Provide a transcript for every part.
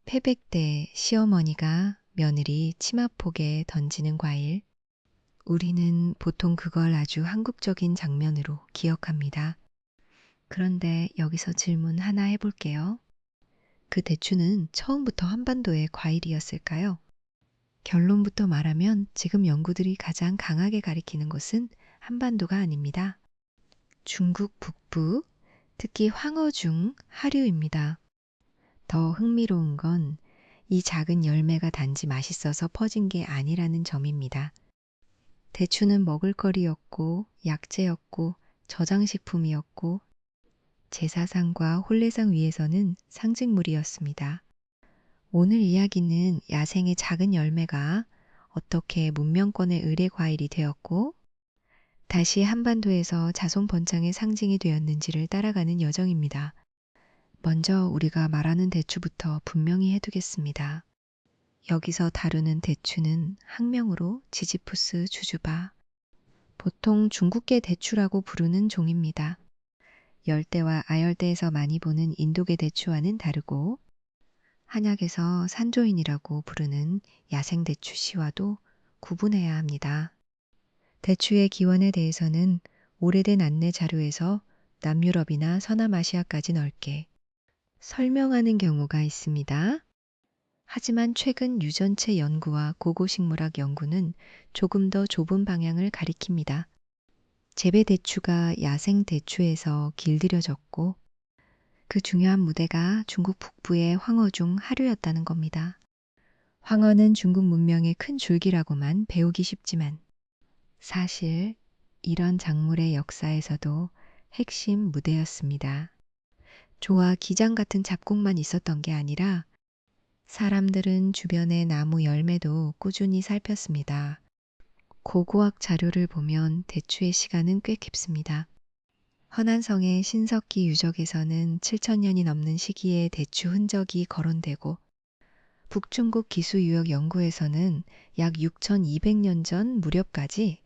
패백 때 시어머니가 며느리 치마폭에 던지는 과일. 우리는 보통 그걸 아주 한국적인 장면으로 기억합니다. 그런데 여기서 질문 하나 해볼게요. 그 대추는 처음부터 한반도의 과일이었을까요? 결론부터 말하면 지금 연구들이 가장 강하게 가리키는 곳은 한반도가 아닙니다. 중국 북부, 특히 황허중 하류입니다. 더 흥미로운 건 이 작은 열매가 단지 맛있어서 퍼진 게 아니라는 점입니다. 대추는 먹을거리였고, 약재였고, 저장식품이었고, 제사상과 혼례상 위에서는 상징물이었습니다. 오늘 이야기는 야생의 작은 열매가 어떻게 문명권의 의례 과일이 되었고, 다시 한반도에서 자손 번창의 상징이 되었는지를 따라가는 여정입니다. 먼저 우리가 말하는 대추부터 분명히 해두겠습니다. 여기서 다루는 대추는 학명으로 지지푸스 주주바, 보통 중국계 대추라고 부르는 종입니다. 열대와 아열대에서 많이 보는 인도계 대추와는 다르고 한약에서 산조인이라고 부르는 야생 대추 씨와도 구분해야 합니다. 대추의 기원에 대해서는 오래된 안내 자료에서 남유럽이나 서남아시아까지 넓게 설명하는 경우가 있습니다. 하지만 최근 유전체 연구와 고고식물학 연구는 조금 더 좁은 방향을 가리킵니다. 재배 대추가 야생 대추에서 길들여졌고 그 중요한 무대가 중국 북부의 황허중 하류였다는 겁니다. 황허는 중국 문명의 큰 줄기라고만 배우기 쉽지만 사실 이런 작물의 역사에서도 핵심 무대였습니다. 조와 기장 같은 잡곡만 있었던 게 아니라 사람들은 주변의 나무 열매도 꾸준히 살폈습니다. 고고학 자료를 보면 대추의 시간은 꽤 깊습니다. 허난성의 신석기 유적에서는 7,000년이 넘는 시기에 대추 흔적이 거론되고 북중국 기수유역 연구에서는 약 6,200년 전 무렵까지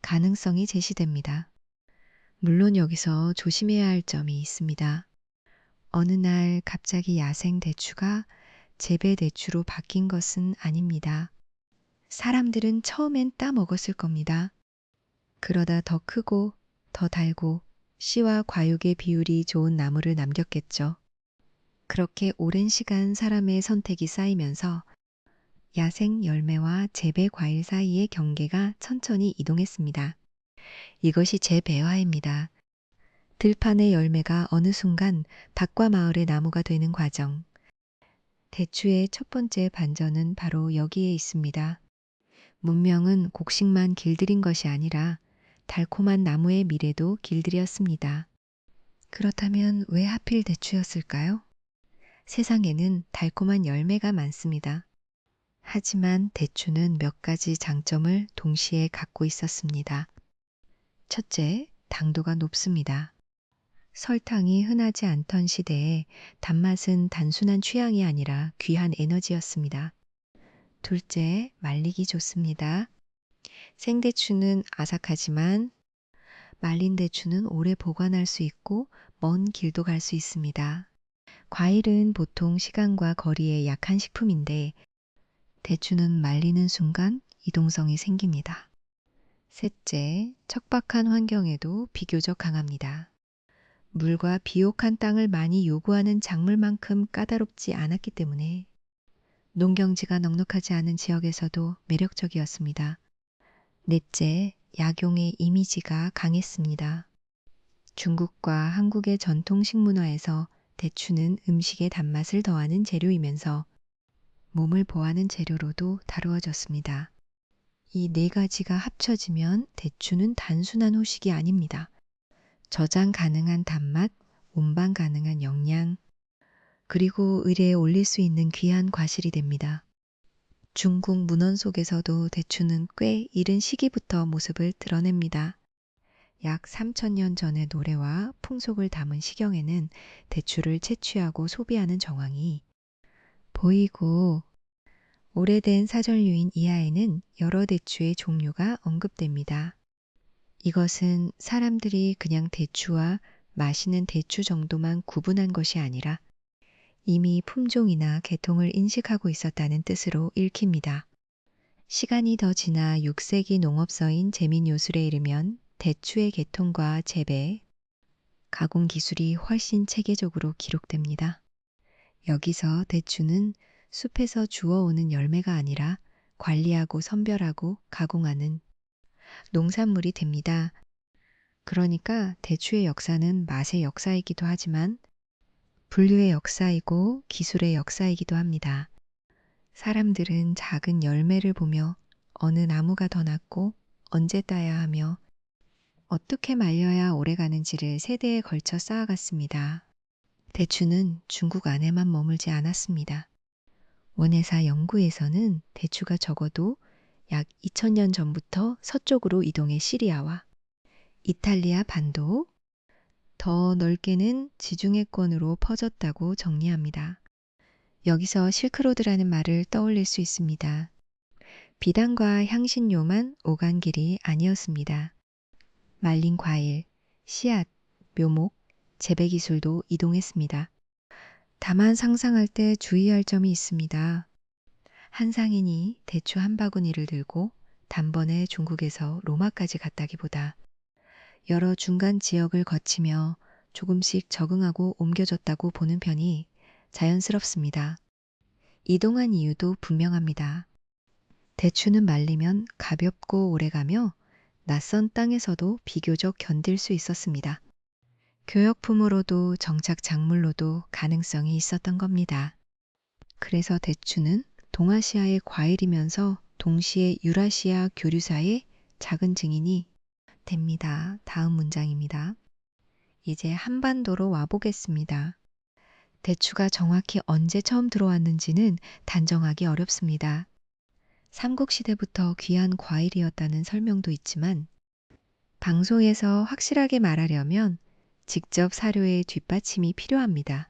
가능성이 제시됩니다. 물론 여기서 조심해야 할 점이 있습니다. 어느 날 갑자기 야생 대추가 재배 대추로 바뀐 것은 아닙니다. 사람들은 처음엔 따 먹었을 겁니다. 그러다 더 크고 더 달고 씨와 과육의 비율이 좋은 나무를 남겼겠죠. 그렇게 오랜 시간 사람의 선택이 쌓이면서 야생 열매와 재배 과일 사이의 경계가 천천히 이동했습니다. 이것이 재배화입니다. 들판의 열매가 어느 순간 밭과 마을의 나무가 되는 과정. 대추의 첫 번째 반전은 바로 여기에 있습니다. 문명은 곡식만 길들인 것이 아니라 달콤한 나무의 미래도 길들였습니다. 그렇다면 왜 하필 대추였을까요? 세상에는 달콤한 열매가 많습니다. 하지만 대추는 몇 가지 장점을 동시에 갖고 있었습니다. 첫째, 당도가 높습니다. 설탕이 흔하지 않던 시대에 단맛은 단순한 취향이 아니라 귀한 에너지였습니다. 둘째, 말리기 좋습니다. 생대추는 아삭하지만 말린 대추는 오래 보관할 수 있고 먼 길도 갈 수 있습니다. 과일은 보통 시간과 거리에 약한 식품인데 대추는 말리는 순간 이동성이 생깁니다. 셋째, 척박한 환경에도 비교적 강합니다. 물과 비옥한 땅을 많이 요구하는 작물만큼 까다롭지 않았기 때문에 농경지가 넉넉하지 않은 지역에서도 매력적이었습니다. 넷째, 약용의 이미지가 강했습니다. 중국과 한국의 전통 식문화에서 대추는 음식의 단맛을 더하는 재료이면서 몸을 보하는 재료로도 다루어졌습니다. 이 네 가지가 합쳐지면 대추는 단순한 후식이 아닙니다. 저장 가능한 단맛, 운반 가능한 영양, 그리고 의뢰에 올릴 수 있는 귀한 과실이 됩니다. 중국 문헌 속에서도 대추는 꽤 이른 시기부터 모습을 드러냅니다. 약 3,000년 전의 노래와 풍속을 담은 시경에는 대추를 채취하고 소비하는 정황이 보이고 오래된 사전류인 이하에는 여러 대추의 종류가 언급됩니다. 이것은 사람들이 그냥 대추와 마시는 대추 정도만 구분한 것이 아니라 이미 품종이나 계통을 인식하고 있었다는 뜻으로 읽힙니다. 시간이 더 지나 6세기 농업서인 제민요술에 이르면 대추의 계통과 재배, 가공 기술이 훨씬 체계적으로 기록됩니다. 여기서 대추는 숲에서 주워오는 열매가 아니라 관리하고 선별하고 가공하는 농산물이 됩니다. 그러니까 대추의 역사는 맛의 역사이기도 하지만 분류의 역사이고 기술의 역사이기도 합니다. 사람들은 작은 열매를 보며 어느 나무가 더 낫고 언제 따야 하며 어떻게 말려야 오래가는지를 세대에 걸쳐 쌓아갔습니다. 대추는 중국 안에만 머물지 않았습니다. 원예사 연구에서는 대추가 적어도 약 2000년 전부터 서쪽으로 이동해 시리아와 이탈리아 반도, 더 넓게는 지중해권으로 퍼졌다고 정리합니다. 여기서 실크로드라는 말을 떠올릴 수 있습니다. 비단과 향신료만 오간 길이 아니었습니다. 말린 과일, 씨앗, 묘목, 재배 기술도 이동했습니다. 다만 상상할 때 주의할 점이 있습니다. 한 상인이 대추 한 바구니를 들고 단번에 중국에서 로마까지 갔다기보다 여러 중간 지역을 거치며 조금씩 적응하고 옮겨졌다고 보는 편이 자연스럽습니다. 이동한 이유도 분명합니다. 대추는 말리면 가볍고 오래가며 낯선 땅에서도 비교적 견딜 수 있었습니다. 교역품으로도 정착 작물로도 가능성이 있었던 겁니다. 그래서 대추는 동아시아의 과일이면서 동시에 유라시아 교류사의 작은 증인이 됩니다. 다음 문장입니다. 이제 한반도로 와보겠습니다. 대추가 정확히 언제 처음 들어왔는지는 단정하기 어렵습니다. 삼국시대부터 귀한 과일이었다는 설명도 있지만 방송에서 확실하게 말하려면 직접 사료의 뒷받침이 필요합니다.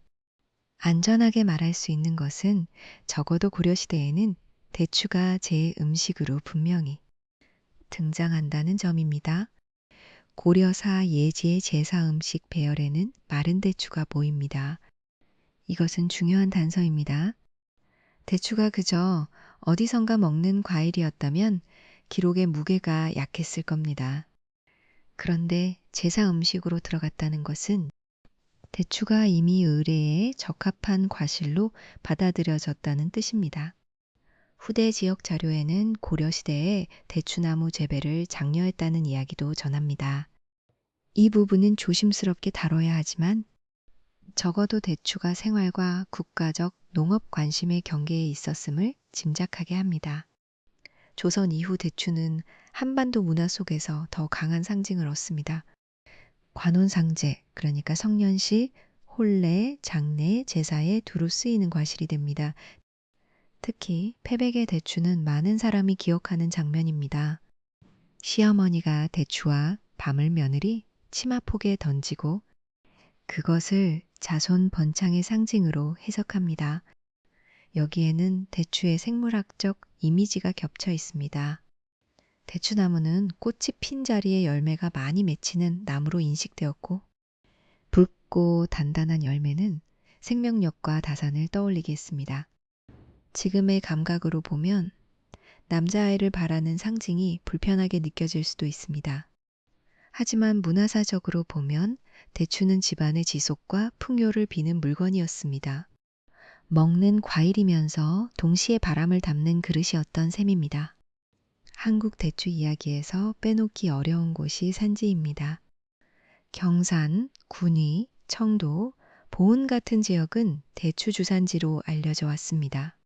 안전하게 말할 수 있는 것은 적어도 고려시대에는 대추가 제 음식으로 분명히 등장한다는 점입니다. 고려사 예지의 제사 음식 배열에는 마른 대추가 보입니다. 이것은 중요한 단서입니다. 대추가 그저 어디선가 먹는 과일이었다면 기록의 무게가 약했을 겁니다. 그런데 제사 음식으로 들어갔다는 것은 대추가 이미 의례에 적합한 과실로 받아들여졌다는 뜻입니다. 후대 지역 자료에는 고려시대에 대추나무 재배를 장려했다는 이야기도 전합니다. 이 부분은 조심스럽게 다뤄야 하지만 적어도 대추가 생활과 국가적 농업 관심의 경계에 있었음을 짐작하게 합니다. 조선 이후 대추는 한반도 문화 속에서 더 강한 상징을 얻습니다. 관혼상제, 그러니까 성년시, 혼례, 장례, 제사에 두루 쓰이는 과실이 됩니다. 특히 패백의 대추는 많은 사람이 기억하는 장면입니다. 시어머니가 대추와 밤을 며느리 치마폭에 던지고 그것을 자손 번창의 상징으로 해석합니다. 여기에는 대추의 생물학적 이미지가 겹쳐 있습니다. 대추나무는 꽃이 핀 자리에 열매가 많이 맺히는 나무로 인식되었고 붉고 단단한 열매는 생명력과 다산을 떠올리게 했습니다. 지금의 감각으로 보면 남자아이를 바라는 상징이 불편하게 느껴질 수도 있습니다. 하지만 문화사적으로 보면 대추는 집안의 지속과 풍요를 비는 물건이었습니다. 먹는 과일이면서 동시에 바람을 담는 그릇이었던 셈입니다. 한국 대추 이야기에서 빼놓기 어려운 곳이 산지입니다. 경산, 군위, 청도, 보은 같은 지역은 대추 주산지로 알려져 왔습니다.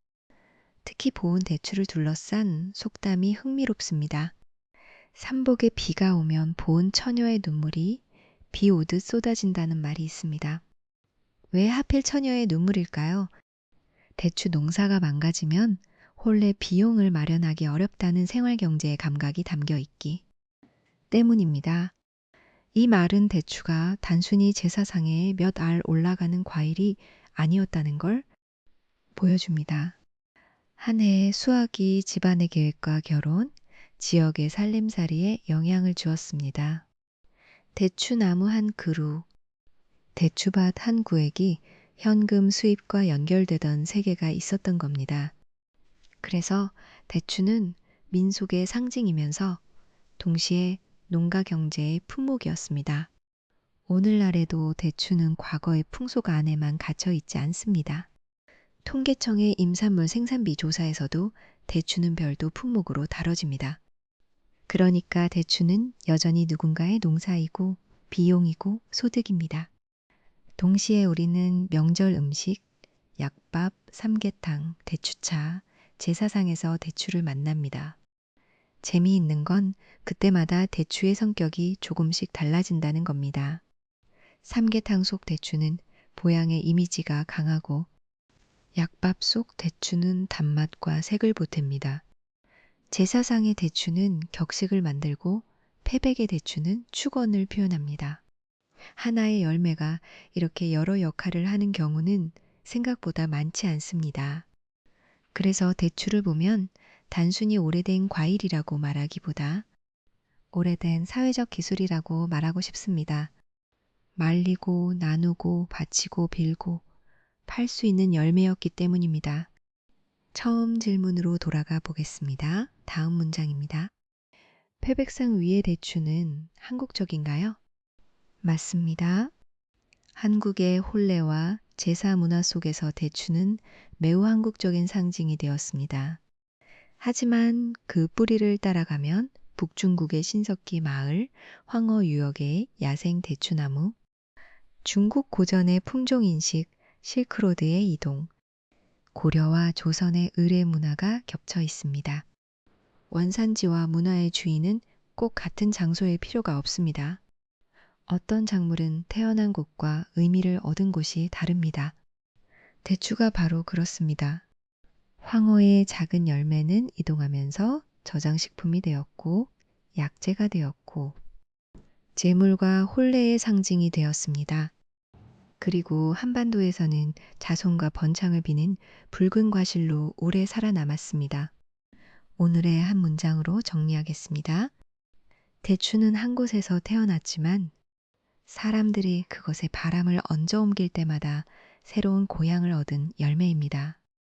특히 보은 대추를 둘러싼 속담이 흥미롭습니다. 삼복에 비가 오면 보은 처녀의 눈물이 비 오듯 쏟아진다는 말이 있습니다. 왜 하필 처녀의 눈물일까요? 대추 농사가 망가지면 본래 비용을 마련하기 어렵다는 생활경제의 감각이 담겨 있기 때문입니다. 이 말은 대추가 단순히 제사상에 몇 알 올라가는 과일이 아니었다는 걸 보여줍니다. 한 해의 수확이 집안의 계획과 결혼, 지역의 살림살이에 영향을 주었습니다. 대추나무 한 그루, 대추밭 한 구획이 현금 수입과 연결되던 세계가 있었던 겁니다. 그래서 대추는 민속의 상징이면서 동시에 농가 경제의 품목이었습니다. 오늘날에도 대추는 과거의 풍속 안에만 갇혀 있지 않습니다. 통계청의 임산물 생산비 조사에서도 대추는 별도 품목으로 다뤄집니다. 그러니까 대추는 여전히 누군가의 농사이고 비용이고 소득입니다. 동시에 우리는 명절 음식, 약밥, 삼계탕, 대추차, 제사상에서 대추를 만납니다. 재미있는 건 그때마다 대추의 성격이 조금씩 달라진다는 겁니다. 삼계탕 속 대추는 보양의 이미지가 강하고 약밥 속 대추는 단맛과 색을 보탭니다. 제사상의 대추는 격식을 만들고 패백의 대추는 축원을 표현합니다. 하나의 열매가 이렇게 여러 역할을 하는 경우는 생각보다 많지 않습니다. 그래서 대추를 보면 단순히 오래된 과일이라고 말하기보다 오래된 사회적 기술이라고 말하고 싶습니다. 말리고 나누고 바치고 빌고 팔 수 있는 열매였기 때문입니다. 처음 질문으로 돌아가 보겠습니다. 다음 문장입니다. 패백상 위의 대추는 한국적인가요? 맞습니다. 한국의 혼례와 제사 문화 속에서 대추는 매우 한국적인 상징이 되었습니다. 하지만 그 뿌리를 따라가면 북중국의 신석기 마을, 황허 유역의 야생 대추나무, 중국 고전의 품종인식, 실크로드의 이동, 고려와 조선의 의례 문화가 겹쳐 있습니다. 원산지와 문화의 주인은 꼭 같은 장소일 필요가 없습니다. 어떤 작물은 태어난 곳과 의미를 얻은 곳이 다릅니다. 대추가 바로 그렇습니다. 황허의 작은 열매는 이동하면서 저장식품이 되었고 약재가 되었고 제물과 혼례의 상징이 되었습니다. 그리고 한반도에서는 자손과 번창을 비는 붉은 과실로 오래 살아남았습니다. 오늘의 한 문장으로 정리하겠습니다. 대추는 한 곳에서 태어났지만 사람들이 그것에 바람을 얹어 옮길 때마다 새로운 고향을 얻은 열매입니다.